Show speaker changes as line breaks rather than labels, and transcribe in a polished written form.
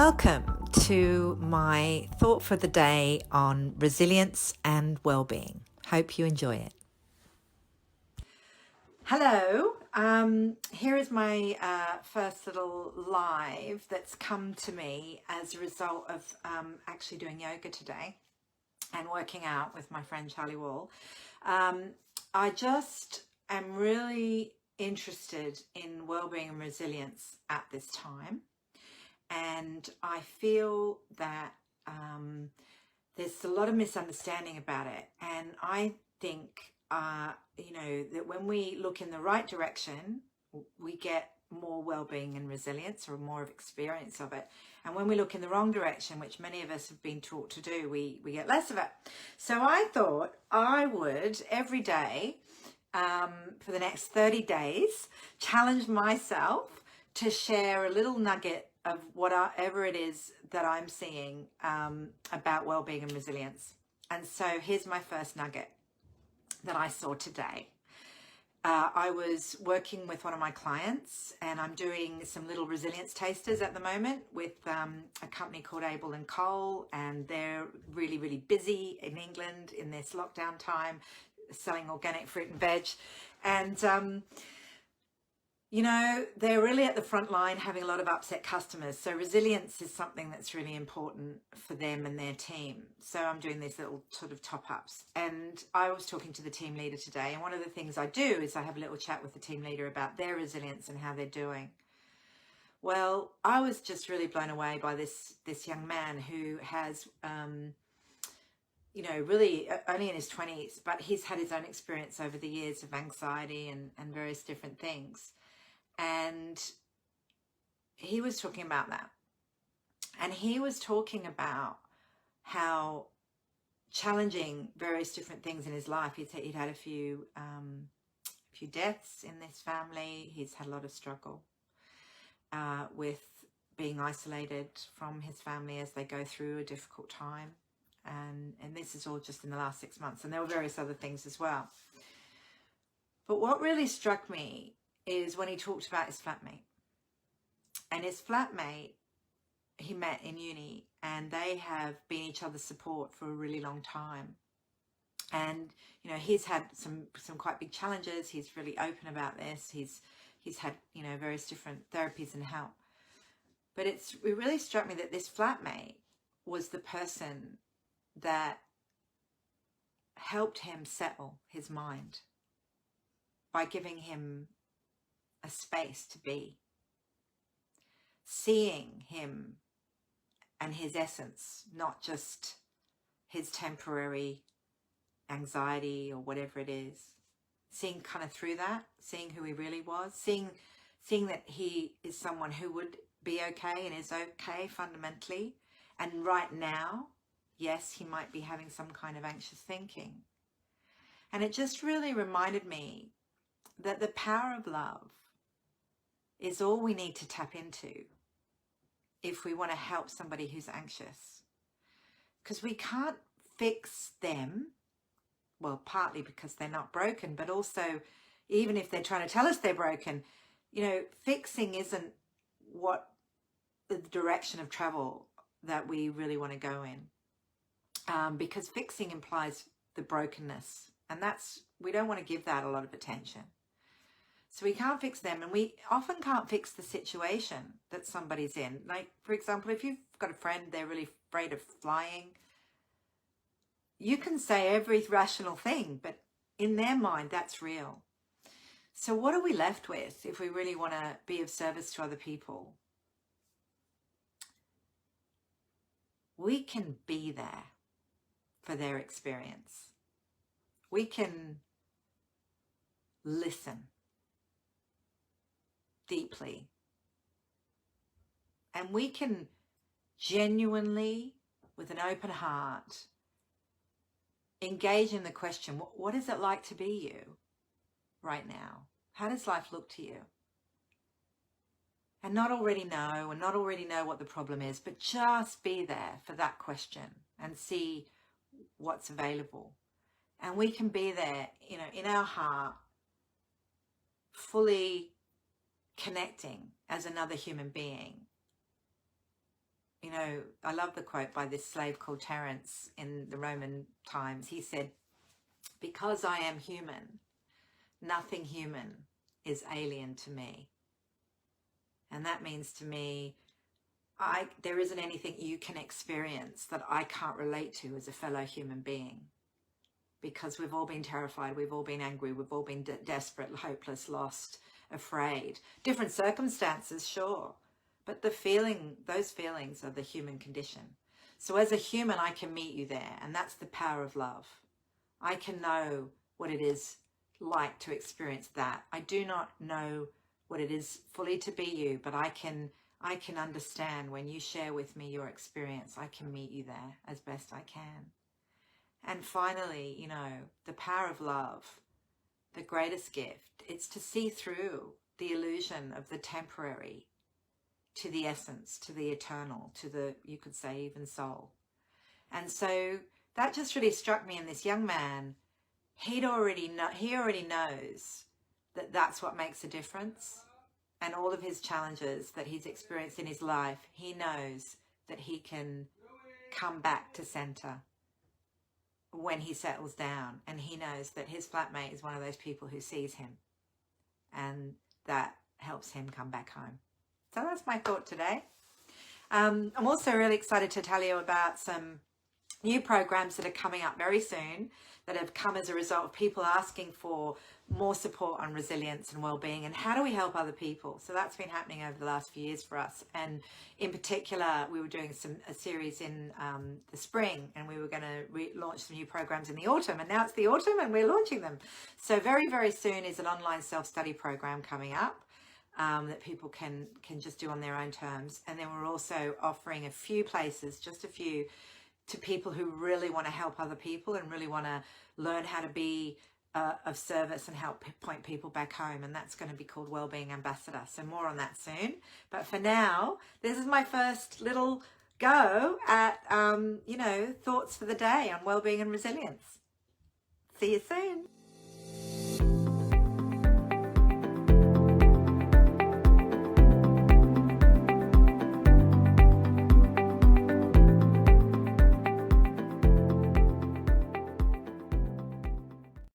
Welcome to my thought for the day on resilience and well-being. Hope you enjoy it. Hello, here is my first little live that's come to me as a result of actually doing yoga today and working out with my friend Charlie Wall. I just am really interested in well-being and resilience at this time. And I feel that there's a lot of misunderstanding about it. And I think, that when we look in the right direction, we get more well-being and resilience, or more of experience of it. And when we look in the wrong direction, which many of us have been taught to do, we get less of it. So I thought I would every day for the next 30 days challenge myself to share a little nugget of whatever it is that I'm seeing about well-being and resilience. And so here's my first nugget that I saw today. I was working with one of my clients, and I'm doing some little resilience tasters at the moment with a company called Abel and Cole, and they're really, really busy in England in this lockdown time, selling organic fruit and veg. And they're really at the front line, having a lot of upset customers. So resilience is something that's really important for them and their team. So I'm doing these little sort of top-ups. And I was talking to the team leader today. And one of the things I do is I have a little chat with the team leader about their resilience and how they're doing. Well, I was just really blown away by this young man who has, really only in his 20s, but he's had his own experience over the years of anxiety and various different things. And he was talking about that. And he was talking about how challenging various different things in his life. He'd had a few deaths in this family. He's had a lot of struggle with being isolated from his family as they go through a difficult time. And this is all just in the last 6 months. And there were various other things as well. But what really struck me is when he talked about his flatmate. And his flatmate, he met in uni, and they have been each other's support for a really long time. And, he's had some quite big challenges. He's really open about this. He's had, various different therapies and help. But it really struck me that this flatmate was the person that helped him settle his mind by giving him a space to be, seeing him and his essence, not just his temporary anxiety or whatever it is, seeing kind of through that, seeing who he really was, seeing that he is someone who would be okay and is okay fundamentally. And right now, yes, he might be having some kind of anxious thinking. And it just really reminded me that the power of love is all we need to tap into if we want to help somebody who's anxious. Because we can't fix them, well, partly because they're not broken, but also even if they're trying to tell us they're broken, fixing isn't what the direction of travel that we really want to go in. Because fixing implies the brokenness, and we don't want to give that a lot of attention. So we can't fix them, and we often can't fix the situation that somebody's in. Like, for example, if you've got a friend, they're really afraid of flying, you can say every rational thing, but in their mind, that's real. So what are we left with if we really want to be of service to other people? We can be there for their experience. We can listen deeply. And we can genuinely, with an open heart, engage in the question, what is it like to be you right now? How does life look to you? And not already know what the problem is, but just be there for that question and see what's available. And we can be there, in our heart, fully connecting as another human being you know, I love the quote by this slave called Terence in the Roman times. He said, "Because I am human, nothing human is alien to me." And that means to me, there isn't anything you can experience that I can't relate to as a fellow human being, because we've all been terrified, we've all been angry, we've all been desperate, hopeless, lost, afraid. Different circumstances, sure, but those feelings are the human condition. So as a human, I can meet you there, and that's the power of love. I can know what it is like to experience that. I do not know what it is fully to be you, but I can understand when you share with me your experience. I can meet you there as best I can. And finally, you know, the power of love, the greatest gift, it's to see through the illusion of the temporary to the essence, to the eternal, to the, you could say, even soul. And so that just really struck me in this young man. He already knows that that's what makes a difference. And all of his challenges that he's experienced in his life, he knows that he can come back to center when he settles down. And he knows that his flatmate is one of those people who sees him, and that helps him come back home. So that's my thought today. I'm also really excited to tell you about some new programs that are coming up very soon, that have come as a result of people asking for more support on resilience and well-being, and how do we help other people. So that's been happening over the last few years for us, and in particular we were doing a series in the spring, and we were going to launch some new programs in the autumn, and now it's the autumn and we're launching them. So very, very soon is an online self-study program coming up that people can just do on their own terms. And then we're also offering a few places, just a few, to people who really want to help other people and really want to learn how to be of service and help point people back home. And that's going to be called Wellbeing Ambassador. So more on that soon. But for now, this is my first little go at, you know, thoughts for the day on wellbeing and resilience. See you soon.